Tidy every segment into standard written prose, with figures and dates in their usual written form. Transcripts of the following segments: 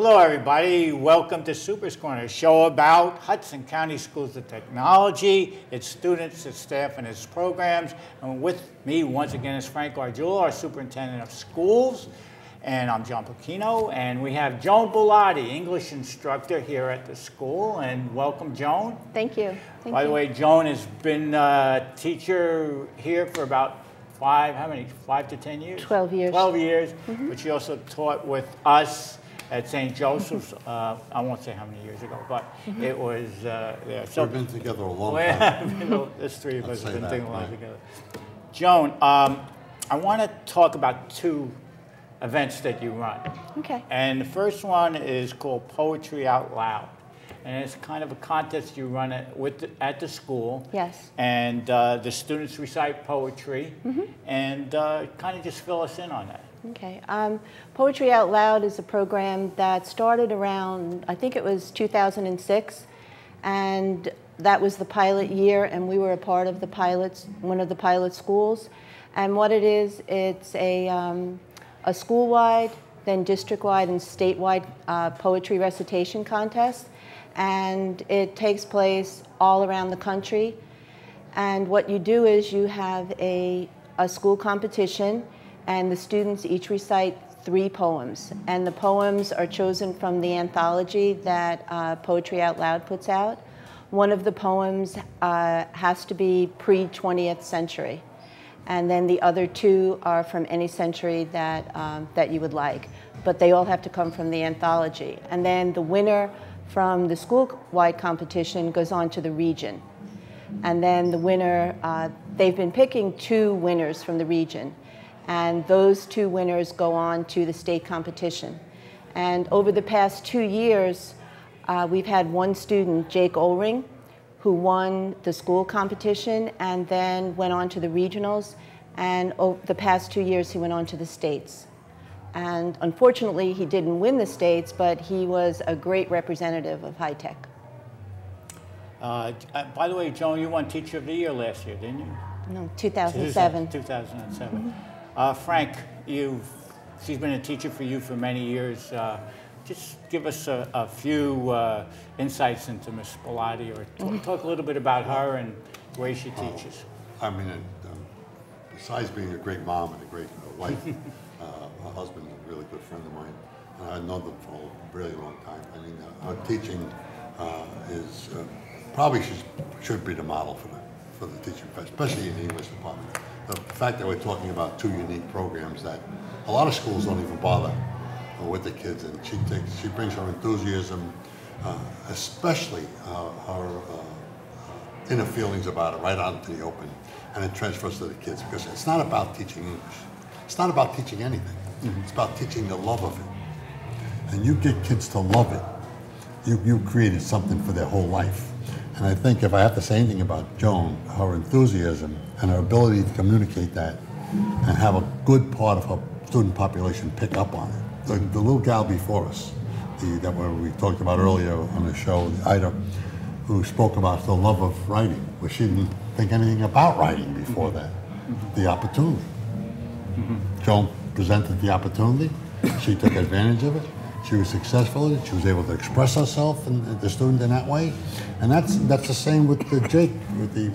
Hello, everybody. Welcome to Super's Corner, a show about Hudson County Schools of Technology, its students, its staff, and its programs. And with me, once again, is Frank Ardula, our Superintendent of Schools. And I'm John Pacino. And we have Joan Bulati, English instructor here at the school. And welcome, Joan. Thank you. By the way, Joan has been a teacher here for about 5 to 10 years? 12 years. 12 years, but she also taught with us at St. Joseph's, I won't say how many years ago, but it was there. So we've been together a long time. There's three of us have been doing a lot together. Joan, I want to talk about two events that you run. Okay. And the first one is called Poetry Out Loud. And it's kind of a contest you run at the school. Yes. And the students recite poetry. And kind of just fill us in on that. Okay. Poetry Out Loud is a program that started around, I think it was 2006. And that was the pilot year, and we were a part of the pilots, one of the pilot schools. And what it is, it's a school-wide, then district-wide and statewide poetry recitation contest. And it takes place all around the country. And what you do is you have a school competition, and the students each recite 3 poems. And the poems are chosen from the anthology that Poetry Out Loud puts out. One of the poems has to be pre-20th century. And then the other 2 are from any century that you would like. But they all have to come from the anthology. And then the winner from the school-wide competition goes on to the region. And then the winner, they've been picking 2 winners from the region. And those 2 winners go on to the state competition. And over the past 2 years, we've had one student, Jake Olring, who won the school competition and then went on to the regionals. And over the past 2 years, he went on to the states. And unfortunately, he didn't win the states, but he was a great representative of high tech. By the way, Joan, you won Teacher of the Year last year, didn't you? No, 2007. 2007. Frank, she's been a teacher for you for many years. Just give us a few insights into Ms. Bulati, or talk a little bit about her and the way she teaches. I mean, besides being a great mom and a great wife, my husband is a really good friend of mine, and I've known them for a really long time. I mean, her teaching is probably should be the model for the teaching, especially in the English department. The fact that we're talking about 2 unique programs that a lot of schools don't even bother with the kids, and she brings her enthusiasm, especially her inner feelings about it, right out into the open, and it transfers to the kids, because it's not about teaching English. It's not about teaching anything. It's about teaching the love of it. And you get kids to love it, you created something for their whole life. And I think if I have to say anything about Joan, her enthusiasm and her ability to communicate that and have a good part of her student population pick up on it. The little gal before us, that we talked about earlier on the show, Ida, who spoke about the love of writing, where she didn't think anything about writing before that. The opportunity. Joan presented the opportunity. She took advantage of it. She was successful in it. She was able to express herself and the student in that way. And that's the same with Jake, with the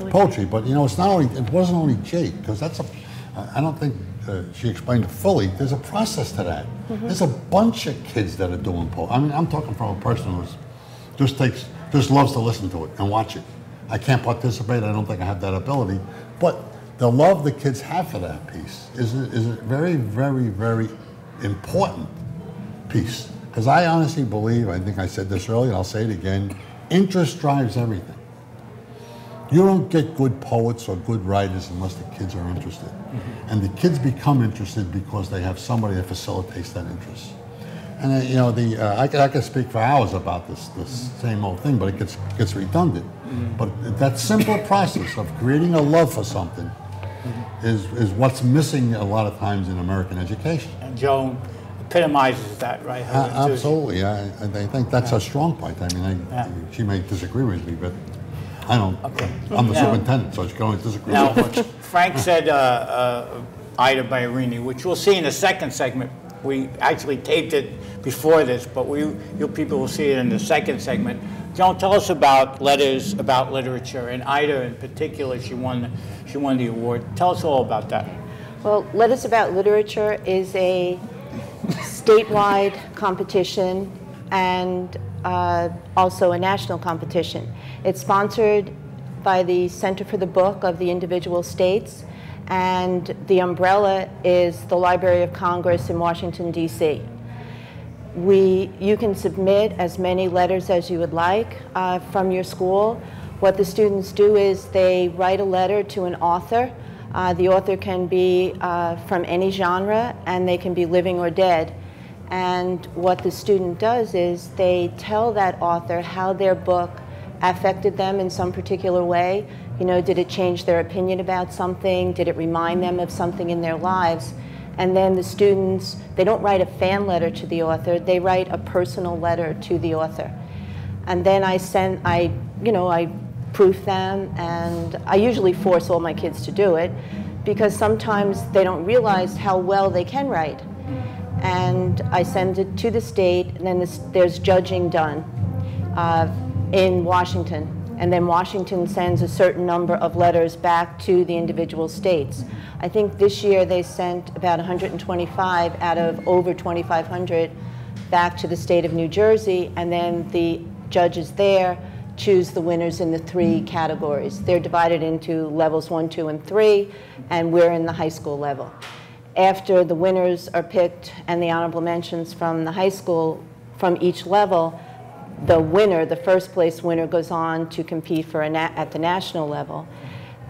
poetry. But you know, it wasn't only Jake, because I don't think she explained it fully. There's a process to that. There's a bunch of kids that are doing poetry. I mean, I'm talking from a person who just loves to listen to it and watch it. I can't participate. I don't think I have that ability. But the love the kids have for that piece is a very, very, very important piece. Because I honestly believe, I think I said this earlier, and I'll say it again, interest drives everything. You don't get good poets or good writers unless the kids are interested. And the kids become interested because they have somebody that facilitates that interest. And you know, I could speak for hours about this same old thing, but it gets redundant. But that simple process of creating a love for something is what's missing a lot of times in American education. And Joan epitomizes that, right? Absolutely. I think that's her strong point. I mean, she may disagree with me, but I don't. Okay. I'm the superintendent, so she can only disagree with me. Frank said Ida Baiarini, which we'll see in the second segment, We actually taped it before this, but you people will see it in the second segment. Joan, tell us about Letters About Literature, and Ida in particular, she won the award. Tell us all about that. Well, Letters About Literature is a statewide competition and also a national competition. It's sponsored by the Center for the Book of the individual states, and the umbrella is the Library of Congress in Washington, D.C. You can submit as many letters as you would like from your school. What the students do is they write a letter to an author. The author can be from any genre, and they can be living or dead. And what the student does is they tell that author how their book affected them in some particular way. You know, did it change their opinion about something? Did it remind them of something in their lives? And then the students, they don't write a fan letter to the author, they write a personal letter to the author. And then I proof them, and I usually force all my kids to do it because sometimes they don't realize how well they can write. And I send it to the state, and then there's judging done in Washington. And then Washington sends a certain number of letters back to the individual states. I think this year they sent about 125 out of over 2,500 back to the state of New Jersey, and then the judges there choose the winners in the 3 categories. They're divided into levels 1, 2, and 3, and we're in the high school level. After the winners are picked and the honorable mentions from the high school, from each level, the winner, the first place winner, goes on to compete for at the national level.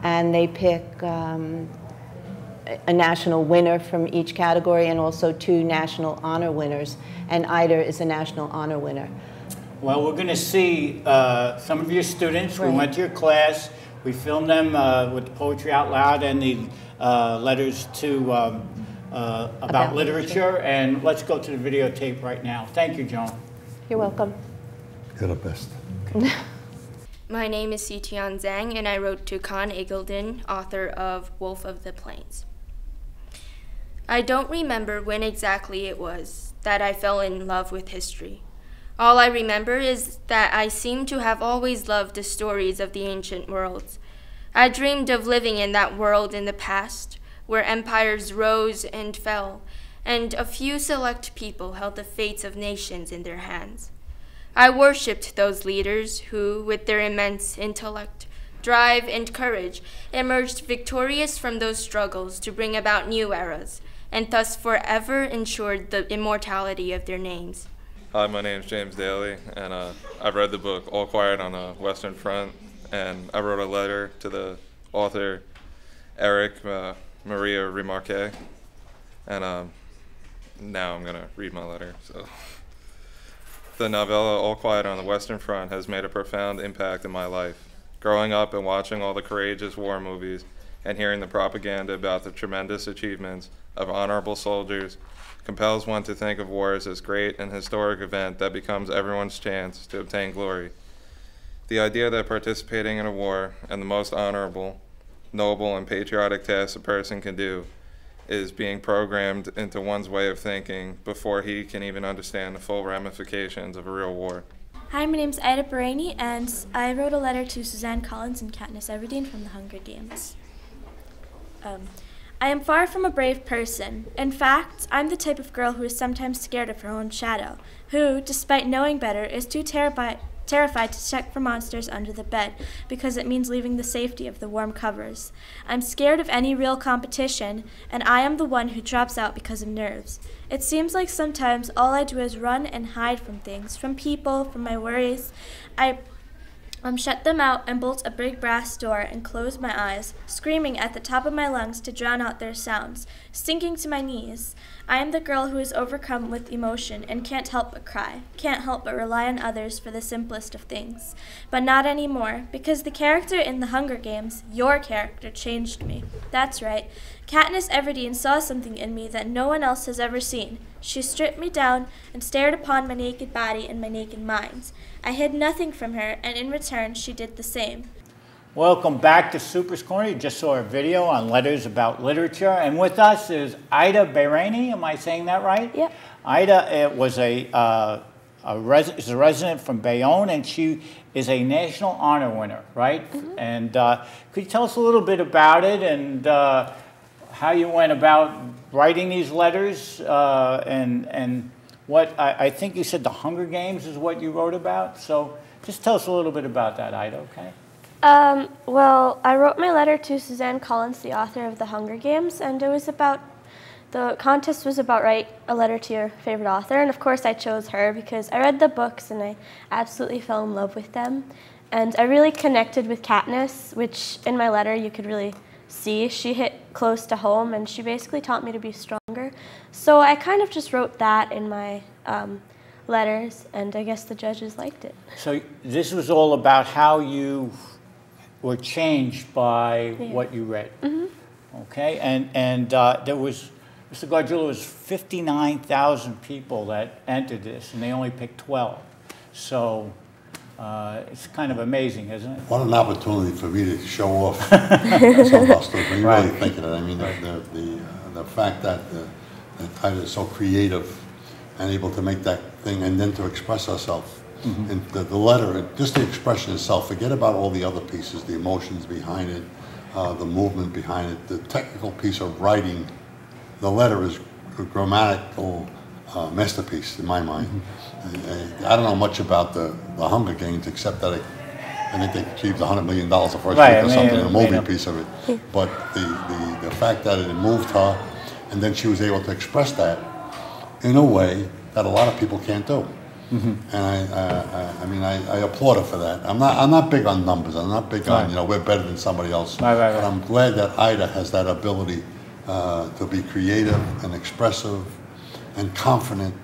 And they pick a national winner from each category and also 2 national honor winners. And Ida is a national honor winner. Well, we're going to see some of your students. Right. We went to your class. We filmed them with the Poetry Out Loud and the letters to about literature. And let's go to the videotape right now. Thank you, Joan. You're welcome. You're the best. My name is Sitian Zhang, and I wrote to Con Eagledon, author of Wolf of the Plains. I don't remember when exactly it was that I fell in love with history. All I remember is that I seem to have always loved the stories of the ancient worlds. I dreamed of living in that world in the past, where empires rose and fell, and a few select people held the fates of nations in their hands. I worshipped those leaders who, with their immense intellect, drive, and courage, emerged victorious from those struggles to bring about new eras, and thus forever ensured the immortality of their names. Hi, my name is James Daly, and I've read the book All Quiet on the Western Front, and I wrote a letter to the author, Eric Maria Remarque, and now I'm going to read my letter. So, the novella All Quiet on the Western Front has made a profound impact in my life. Growing up and watching all the courageous war movies and hearing the propaganda about the tremendous achievements of honorable soldiers compels one to think of war as this great and historic event that becomes everyone's chance to obtain glory. The idea that participating in a war and the most honorable, noble, and patriotic task a person can do is being programmed into one's way of thinking before he can even understand the full ramifications of a real war. Hi, my name's Ida Baraney, and I wrote a letter to Suzanne Collins and Katniss Everdeen from the Hunger Games. I am far from a brave person. In fact, I'm the type of girl who is sometimes scared of her own shadow, who, despite knowing better, is too terrified to check for monsters under the bed because it means leaving the safety of the warm covers. I'm scared of any real competition, and I am the one who drops out because of nerves. It seems like sometimes all I do is run and hide from things, from people, from my worries. I shut them out and bolt a big brass door and close my eyes, screaming at the top of my lungs to drown out their sounds, sinking to my knees. I am the girl who is overcome with emotion and can't help but cry, can't help but rely on others for the simplest of things. But not anymore, because the character in the Hunger Games, your character, changed me. That's right. Katniss Everdeen saw something in me that no one else has ever seen. She stripped me down and stared upon my naked body and my naked mind. I hid nothing from her, and in return she did the same. Welcome back to Super's Corner. You just saw a video on letters about literature, and with us is Ida Bahraini. Am I saying that right? Yep. Ida was is a resident from Bayonne, and she is a national honor winner, right? Mm-hmm. And could you tell us a little bit about it and how you went about writing these letters and what I think you said the Hunger Games is what you wrote about. So just tell us a little bit about that, Ida, okay? Well, I wrote my letter to Suzanne Collins, the author of The Hunger Games, and it was about, the contest was about write a letter to your favorite author, and of course I chose her because I read the books and I absolutely fell in love with them. And I really connected with Katniss, which in my letter you could really see. She hit close to home and she basically taught me to be stronger. So I kind of just wrote that in my letters, and I guess the judges liked it. So this was all about how you were changed by what you read. Mm-hmm. Okay, and there was, Mr. Gargiulo, was 59,000 people that entered this, and they only picked 12. So it's kind of amazing, isn't it? What an opportunity for me to show off some of our stuff. When you really think of it, I mean, the fact that Ida is so creative and able to make that thing and then to express herself. Mm-hmm. And the letter, just the expression itself, forget about all the other pieces, the emotions behind it, the movement behind it, the technical piece of writing. The letter is a grammatical masterpiece in my mind. Mm-hmm. I don't know much about the Hunger Games except that I think they achieved $100 million the first week or something, a movie piece of it. But the fact that it moved her, and then she was able to express that in a way that a lot of people can't do. Mm-hmm. And I mean, I applaud her for that. I'm not big on numbers. I'm not big on, we're better than somebody else. But I'm glad that Ida has that ability to be creative and expressive and confident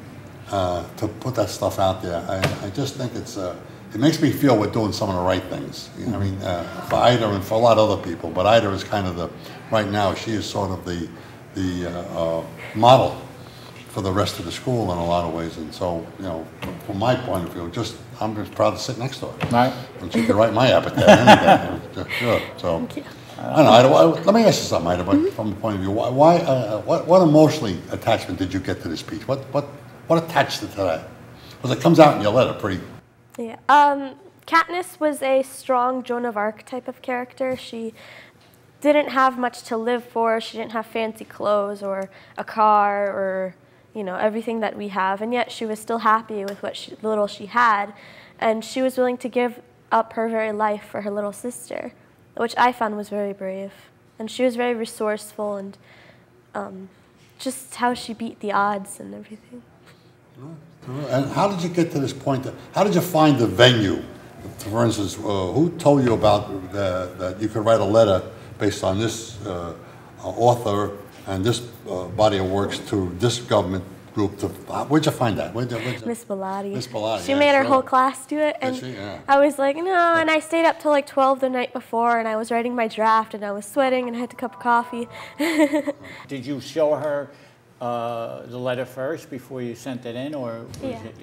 to put that stuff out there. I just think it makes me feel we're doing some of the right things. I mean, for Ida and for a lot of other people, but Ida is kind of right now, she is sort of the model for the rest of the school in a lot of ways. And so, from my point of view, I'm just proud to sit next to her. Right. And she can write my epitaph. Sure. So, thank you. I don't know, let me ask you something, Ida, but from the point of view, what emotionally attachment did you get to this piece? What attached it to that? Because it comes out in your letter pretty... Yeah. Katniss was a strong Joan of Arc type of character. She didn't have much to live for. She didn't have fancy clothes or a car or everything that we have, and yet she was still happy with what little she had, and she was willing to give up her very life for her little sister, which I found was very brave. And she was very resourceful, and just how she beat the odds and everything. And how did you get to this point? How did you find the venue? For instance, who told you about that you could write a letter based on this author and this body of works to this government group? Where'd you find that? Miss Bellotti. Miss Bellotti. She made her whole class do it, and I was like, no. And I stayed up till like 12 the night before, and I was writing my draft, and I was sweating, and I had a cup of coffee. Did you show her the letter first before you sent it in, or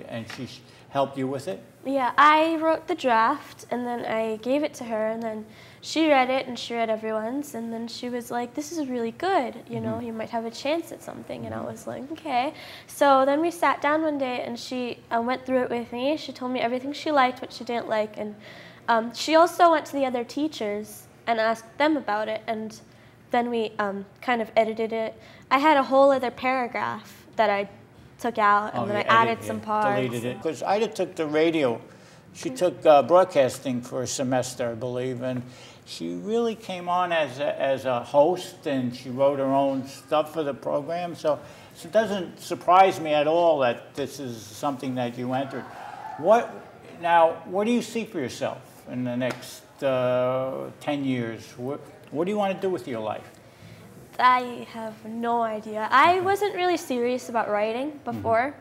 and she helped you with it? Yeah, I wrote the draft, and then I gave it to her, and then she read it, and she read everyone's, and then she was like, this is really good, you might have a chance at something, and I was like, okay. So then we sat down one day, and she went through it with me. She told me everything she liked, what she didn't like, and she also went to the other teachers and asked them about it, and then we kind of edited it. I had a whole other paragraph that I took out, and then I added some parts. Deleted it. Because Ida took the radio. She took broadcasting for a semester, I believe, and she really came on as a host, and she wrote her own stuff for the program. So it doesn't surprise me at all that this is something that you entered. What do you see for yourself in the next 10 years? What do you want to do with your life? I have no idea. I wasn't really serious about writing before.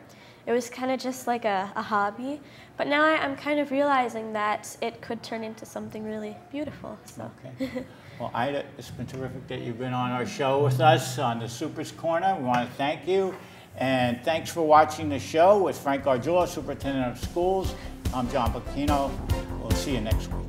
It was kind of just like a hobby. But now I'm kind of realizing that it could turn into something really beautiful. So. Okay. Well, Ida, it's been terrific that you've been on our show with us on the Super's Corner. We want to thank you. And thanks for watching the show with Frank Gargiulo, Superintendent of Schools. I'm John Bocchino. We'll see you next week.